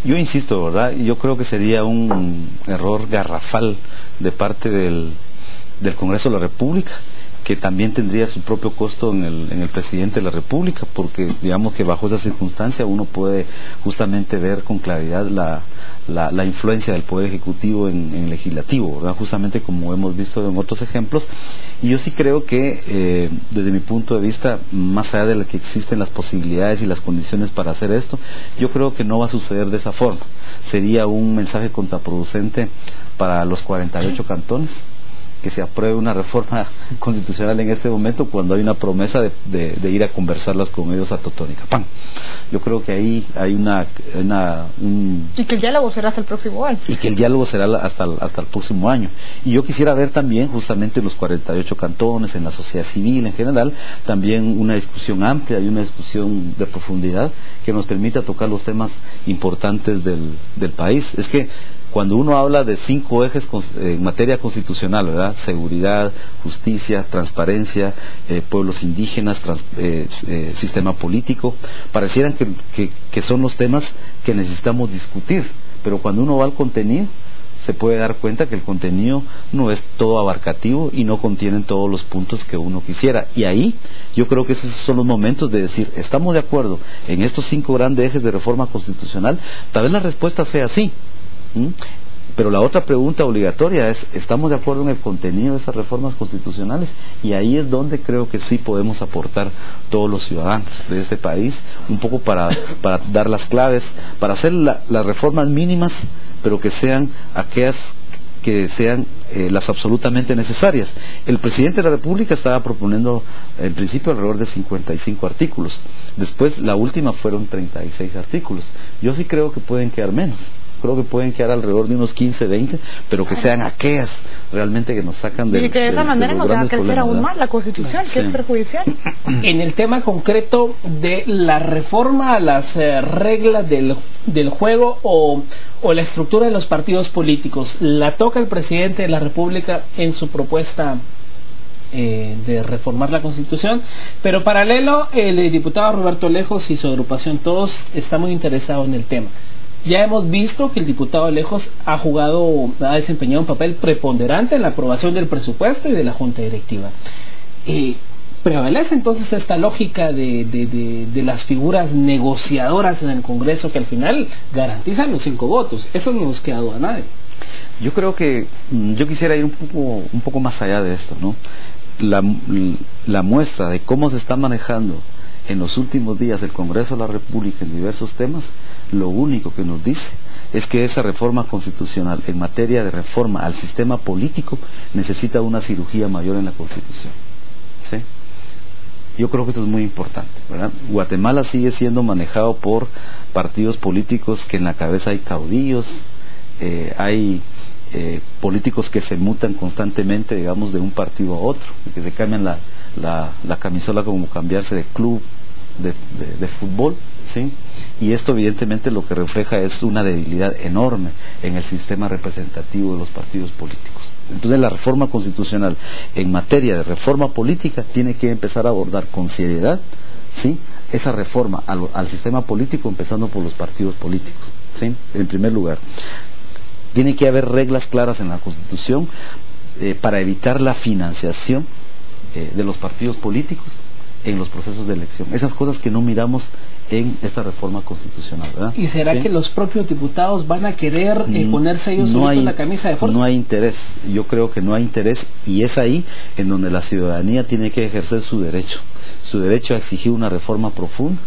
Yo insisto, ¿verdad? Yo creo que sería un error garrafal de parte del Congreso de la República, que también tendría su propio costo en el presidente de la República, porque digamos que bajo esa circunstancia uno puede justamente ver con claridad la influencia del Poder Ejecutivo en el Legislativo, ¿verdad? Justamente como hemos visto en otros ejemplos. Y yo sí creo que desde mi punto de vista, más allá de lo que existen las posibilidades y las condiciones para hacer esto, yo creo que no va a suceder de esa forma. Sería un mensaje contraproducente para los 48 cantones que se apruebe una reforma constitucional en este momento, cuando hay una promesa de ir a conversarlas con ellos a Totonicapán. Yo creo que ahí hay y que el diálogo será hasta el próximo año. Y que el diálogo será hasta el próximo año. Y yo quisiera ver también, justamente en los 48 cantones, en la sociedad civil en general, también una discusión amplia y una discusión de profundidad que nos permita tocar los temas importantes del país. Es que cuando uno habla de 5 ejes en materia constitucional, ¿verdad? Seguridad, justicia, transparencia, pueblos indígenas, sistema político, parecieran que son los temas que necesitamos discutir, pero cuando uno va al contenido, se puede dar cuenta que el contenido no es todo abarcativo y no contienen todos los puntos que uno quisiera. Y ahí yo creo que esos son los momentos de decir, estamos de acuerdo en estos 5 grandes ejes de reforma constitucional, tal vez la respuesta sea sí. Pero la otra pregunta obligatoria es, ¿estamos de acuerdo en el contenido de esas reformas constitucionales? Y ahí es donde creo que sí podemos aportar todos los ciudadanos de este país, un poco para dar las claves, para hacer las reformas mínimas, pero que sean aquellas que sean las absolutamente necesarias. El presidente de la República estaba proponiendo en principio alrededor de 55 artículos. Después la última fueron 36 artículos. Yo sí creo que pueden quedar menos. Creo que pueden quedar alrededor de unos 15, 20, pero que sean aquellas realmente que nos sacan de... Y que de esa manera nos haga crecer aún más la Constitución, que es perjudicial. En el tema concreto de la reforma a las reglas del juego o la estructura de los partidos políticos, la toca el presidente de la República en su propuesta de reformar la Constitución, pero paralelo el diputado Roberto Lejos y su agrupación, todos estamos interesados en el tema. Ya hemos visto que el diputado Lejos ha desempeñado un papel preponderante en la aprobación del presupuesto y de la Junta Directiva. ¿Prevalece entonces esta lógica de las figuras negociadoras en el Congreso que al final garantizan los 5 votos? Eso no nos queda duda a nadie. Yo creo que yo quisiera ir un poco más allá de esto, ¿no? La muestra de cómo se está manejando en los últimos días el Congreso de la República en diversos temas, lo único que nos dice es que esa reforma constitucional en materia de reforma al sistema político necesita una cirugía mayor en la Constitución. ¿Sí? Yo creo que esto es muy importante, ¿verdad? Guatemala sigue siendo manejado por partidos políticos que en la cabeza hay caudillos, hay políticos que se mutan constantemente, digamos, de un partido a otro, que se cambian la camisola como cambiarse de club de fútbol, ¿sí? Y esto evidentemente lo que refleja es una debilidad enorme en el sistema representativo de los partidos políticos. Entonces la reforma constitucional en materia de reforma política tiene que empezar a abordar con seriedad, ¿sí?, esa reforma al sistema político, empezando por los partidos políticos, ¿sí? En primer lugar, tiene que haber reglas claras en la Constitución para evitar la financiación de los partidos políticos en los procesos de elección. Esas cosas que no miramos en esta reforma constitucional, ¿verdad? ¿Y será que los propios diputados van a querer ponerse ellos solitos la camisa de fuerza? No hay interés, yo creo que no hay interés, y es ahí en donde la ciudadanía tiene que ejercer su derecho a exigir una reforma profunda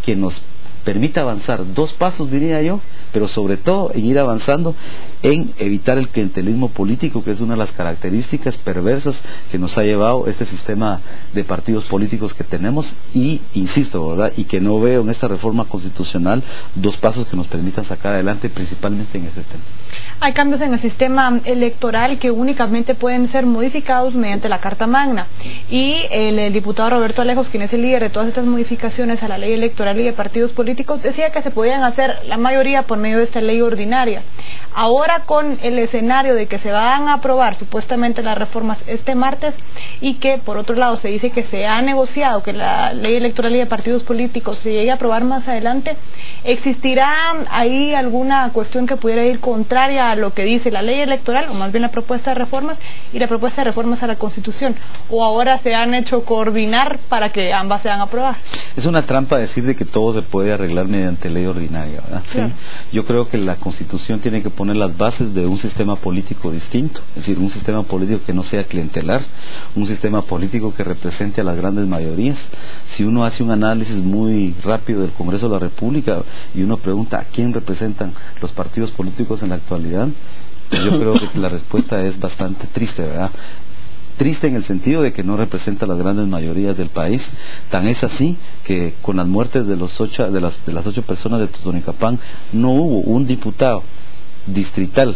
que nos permita avanzar 2 pasos, diría yo, pero sobre todo en ir avanzando en evitar el clientelismo político, que es una de las características perversas que nos ha llevado este sistema de partidos políticos que tenemos, y insisto, ¿verdad?, y que no veo en esta reforma constitucional 2 pasos que nos permitan sacar adelante principalmente en ese tema. Hay cambios en el sistema electoral que únicamente pueden ser modificados mediante la Carta Magna, y el diputado Roberto Lejos, quien es el líder de todas estas modificaciones a la ley electoral y de partidos políticos, decía que se podían hacer la mayoría por medio de esta ley ordinaria. Ahora ahora con el escenario de que se van a aprobar supuestamente las reformas este martes y que por otro lado se dice que se ha negociado que la ley electoral y de partidos políticos se llegue a aprobar más adelante, ¿existirá ahí alguna cuestión que pudiera ir contraria a lo que dice la ley electoral, o más bien la propuesta de reformas y la propuesta de reformas a la Constitución? ¿O ahora se han hecho coordinar para que ambas sean aprobadas? Es una trampa decir de que todo se puede arreglar mediante ley ordinaria, ¿verdad? Claro. Sí. Yo creo que la Constitución tiene que poner las bases de un sistema político distinto, es decir, un sistema político que no sea clientelar, un sistema político que represente a las grandes mayorías. Si uno hace un análisis muy rápido del Congreso de la República y uno pregunta a quién representan los partidos políticos en la actualidad, yo creo que la respuesta es bastante triste, ¿verdad? Triste en el sentido de que no representa a las grandes mayorías del país. Tan es así que con las muertes de las 8 personas de Totonicapán no hubo un diputado distrital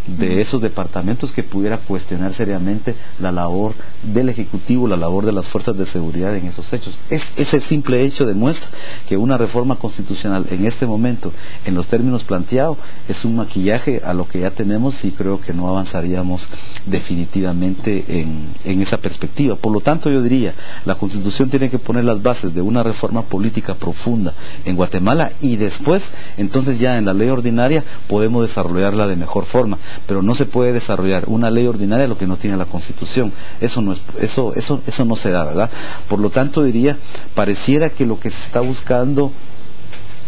de esos departamentos que pudiera cuestionar seriamente la labor del Ejecutivo, la labor de las fuerzas de seguridad en esos hechos. Ese simple hecho demuestra que una reforma constitucional en este momento, en los términos planteados, es un maquillaje a lo que ya tenemos, y creo que no avanzaríamos definitivamente en esa perspectiva. Por lo tanto, yo diría, la Constitución tiene que poner las bases de una reforma política profunda en Guatemala, y después, entonces ya en la ley ordinaria podemos desarrollarla de mejor forma. Pero no se puede desarrollar una ley ordinaria lo que no tiene la Constitución. Eso no se da, ¿verdad? Por lo tanto, diría, pareciera que lo que se está buscando,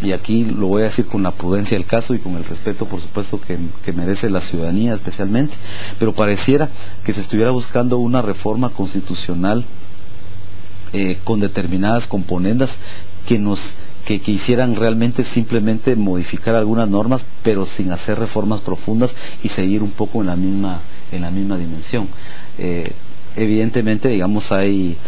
y aquí lo voy a decir con la prudencia del caso y con el respeto, por supuesto, que merece la ciudadanía especialmente, pero pareciera que se estuviera buscando una reforma constitucional con determinadas componendas que hicieran realmente simplemente modificar algunas normas, pero sin hacer reformas profundas y seguir un poco en la misma dimensión. Evidentemente, digamos, hay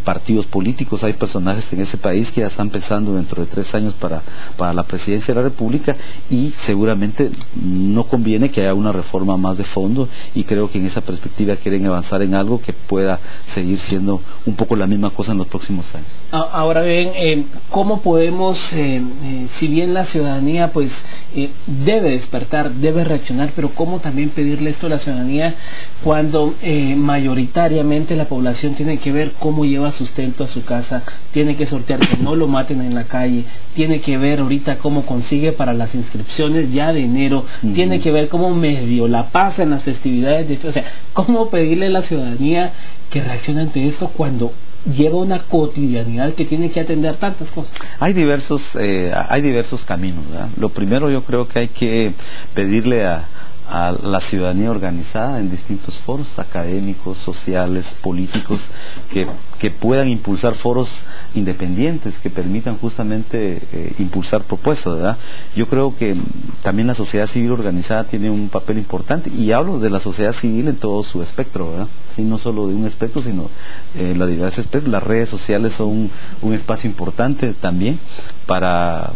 partidos políticos, hay personajes en ese país que ya están pensando dentro de 3 años para la presidencia de la República, y seguramente no conviene que haya una reforma más de fondo, y creo que en esa perspectiva quieren avanzar en algo que pueda seguir siendo un poco la misma cosa en los próximos años. Ahora bien, ¿cómo podemos, si bien la ciudadanía pues debe despertar, debe reaccionar, pero cómo también pedirle esto a la ciudadanía cuando mayoritariamente la población tiene que ver cómo lleva sustento a su casa, tiene que sortear que no lo maten en la calle, tiene que ver ahorita cómo consigue para las inscripciones ya de enero, tiene que ver cómo medio la pasa en las festividades, o sea, cómo pedirle a la ciudadanía que reaccione ante esto cuando lleva una cotidianidad que tiene que atender tantas cosas. Hay diversos caminos, ¿verdad? Lo primero, yo creo que hay que pedirle a la ciudadanía organizada en distintos foros académicos, sociales, políticos, que puedan impulsar foros independientes que permitan justamente impulsar propuestas, ¿verdad? Yo creo que también la sociedad civil organizada tiene un papel importante, y hablo de la sociedad civil en todo su espectro, ¿verdad? Sí, no solo de un espectro, sino la diversidad espectro. Las redes sociales son un espacio importante también para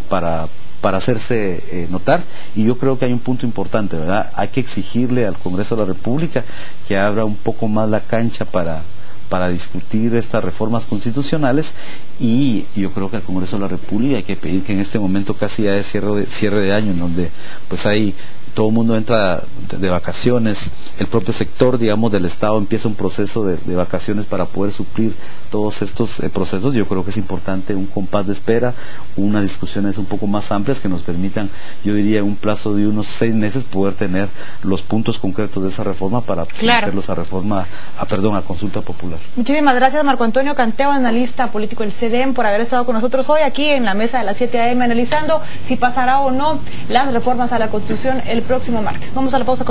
hacerse notar, y yo creo que hay un punto importante, ¿verdad? Hay que exigirle al Congreso de la República que abra un poco más la cancha para discutir estas reformas constitucionales, y yo creo que al Congreso de la República hay que pedir que en este momento casi ya de cierre de año, en donde pues todo el mundo entra de vacaciones, el propio sector, digamos, del Estado empieza un proceso de vacaciones para poder suplir todos estos procesos. Yo creo que es importante un compás de espera, unas discusiones un poco más amplias que nos permitan, yo diría, en un plazo de unos 6 meses poder tener los puntos concretos de esa reforma para someterlos a consulta popular. Muchísimas gracias, Marco Antonio Canteo, analista político del CDEM, por haber estado con nosotros hoy aquí en la mesa de las 7 a.m. analizando si pasará o no las reformas a la Constitución el próximo martes. Vamos a la pausa.